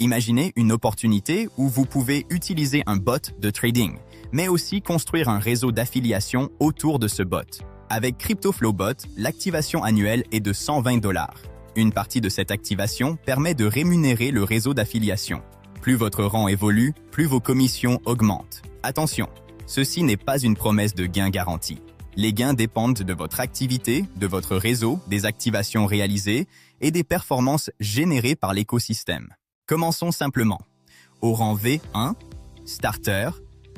Imaginez une opportunité où vous pouvez utiliser un bot de trading, mais aussi construire un réseau d'affiliation autour de ce bot. Avec CryptoFlowBot, l'activation annuelle est de 120 $. Une partie de cette activation permet de rémunérer le réseau d'affiliation. Plus votre rang évolue, plus vos commissions augmentent. Attention, ceci n'est pas une promesse de gain garanti. Les gains dépendent de votre activité, de votre réseau, des activations réalisées et des performances générées par l'écosystème. Commençons simplement. Au rang V1, Starter,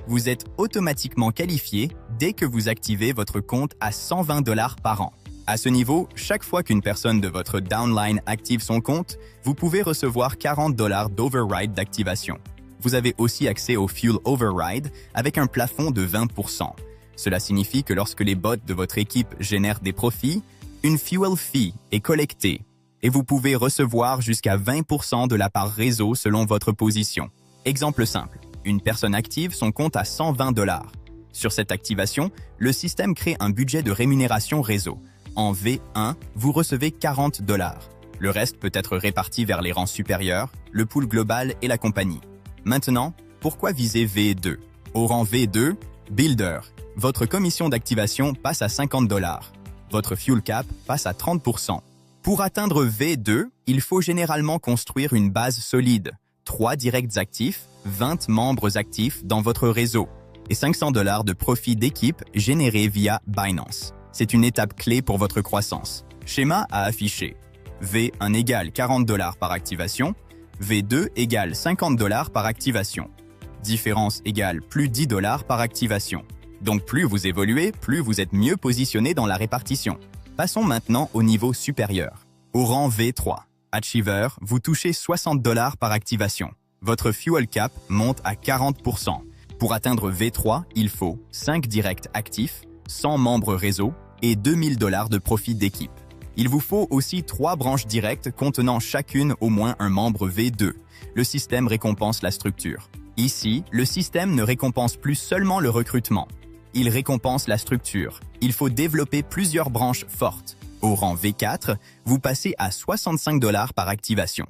vous êtes automatiquement qualifié dès que vous activez votre compte à 120 $ par an. À ce niveau, chaque fois qu'une personne de votre downline active son compte, vous pouvez recevoir 40 $ d'override d'activation. Vous avez aussi accès au Fuel Override avec un plafond de 20%. Cela signifie que lorsque les bots de votre équipe génèrent des profits, une Fuel Fee est collectée et vous pouvez recevoir jusqu'à 20% de la part réseau selon votre position. Exemple simple, une personne active son compte à 120 $. Sur cette activation, le système crée un budget de rémunération réseau. En V1, vous recevez 40 $. Le reste peut être réparti vers les rangs supérieurs, le pool global et la compagnie. Maintenant, pourquoi viser V2? Au rang V2, Builder, votre commission d'activation passe à 50 $. Votre Fuel Cap passe à 30%. Pour atteindre V2, il faut généralement construire une base solide, 3 directs actifs, 20 membres actifs dans votre réseau et 500 $ de profit d'équipe générés via Binance. C'est une étape clé pour votre croissance. Schéma à afficher. V1 égale 40 $ par activation, V2 égale 50 $ par activation. Différence égale plus 10 $ par activation. Donc plus vous évoluez, plus vous êtes mieux positionné dans la répartition. Passons maintenant au niveau supérieur. Au rang V3, Achiever, vous touchez 60 $ par activation. Votre Fuel Cap monte à 40%. Pour atteindre V3, il faut 5 directs actifs, 100 membres réseau et 2000 $ de profit d'équipe. Il vous faut aussi 3 branches directes contenant chacune au moins un membre V2. Le système récompense la structure. Ici, le système ne récompense plus seulement le recrutement. Il récompense la structure. Il faut développer plusieurs branches fortes. Au rang V4, vous passez à 65 $ par activation.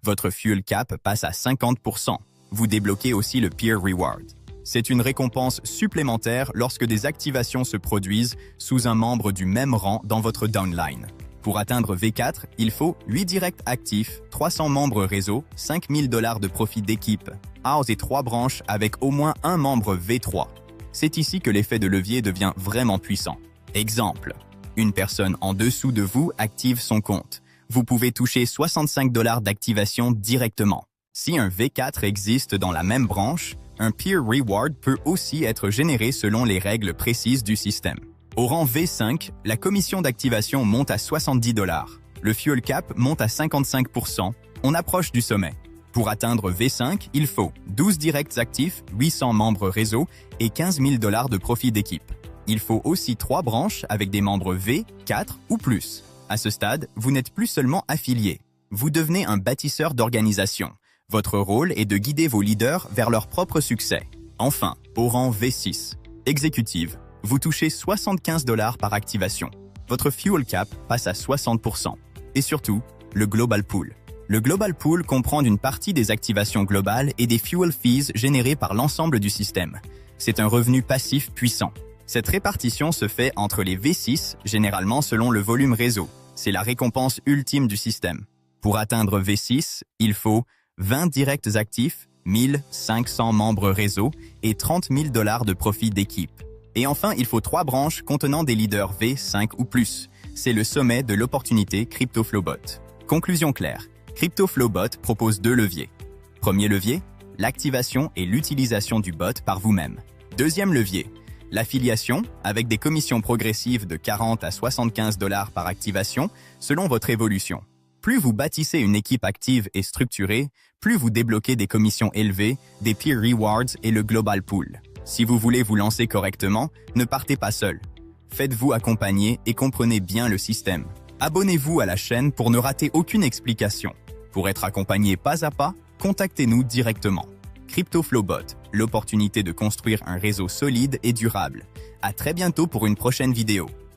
Votre Fuel Cap passe à 50%. Vous débloquez aussi le Peer Reward. C'est une récompense supplémentaire lorsque des activations se produisent sous un membre du même rang dans votre downline. Pour atteindre V4, il faut 8 directs actifs, 300 membres réseau, 5000 $ de profit d'équipe, house et 3 branches avec au moins un membre V3. C'est ici que l'effet de levier devient vraiment puissant. Exemple, une personne en dessous de vous active son compte. Vous pouvez toucher 65 $ d'activation directement. Si un V4 existe dans la même branche, un Peer Reward peut aussi être généré selon les règles précises du système. Au rang V5, la commission d'activation monte à 70 $. Le Fuel Cap monte à 55%. On approche du sommet. Pour atteindre V5, il faut 12 directs actifs, 800 membres réseau et 15 000 $ de profit d'équipe. Il faut aussi 3 branches avec des membres V, 4 ou plus. À ce stade, vous n'êtes plus seulement affilié. Vous devenez un bâtisseur d'organisation. Votre rôle est de guider vos leaders vers leur propre succès. Enfin, au rang V6, Exécutive, vous touchez 75 $ par activation. Votre Fuel Cap passe à 60%. Et surtout, le Global Pool. Le Global Pool comprend une partie des activations globales et des Fuel Fees générées par l'ensemble du système. C'est un revenu passif puissant. Cette répartition se fait entre les V6, généralement selon le volume réseau. C'est la récompense ultime du système. Pour atteindre V6, il faut 20 directs actifs, 1500 membres réseau et 30 000 $ de profit d'équipe. Et enfin, il faut 3 branches contenant des leaders V5 ou plus. C'est le sommet de l'opportunité CryptoFlowBot. Conclusion claire, CryptoFlowBot propose 2 leviers. Premier levier, l'activation et l'utilisation du bot par vous-même. Deuxième levier, l'affiliation avec des commissions progressives de 40 à 75 $ par activation selon votre évolution. Plus vous bâtissez une équipe active et structurée, plus vous débloquez des commissions élevées, des peer rewards et le global pool. Si vous voulez vous lancer correctement, ne partez pas seul. Faites-vous accompagner et comprenez bien le système. Abonnez-vous à la chaîne pour ne rater aucune explication. Pour être accompagné pas à pas, contactez-nous directement. CryptoFlowBot, l'opportunité de construire un réseau solide et durable. À très bientôt pour une prochaine vidéo.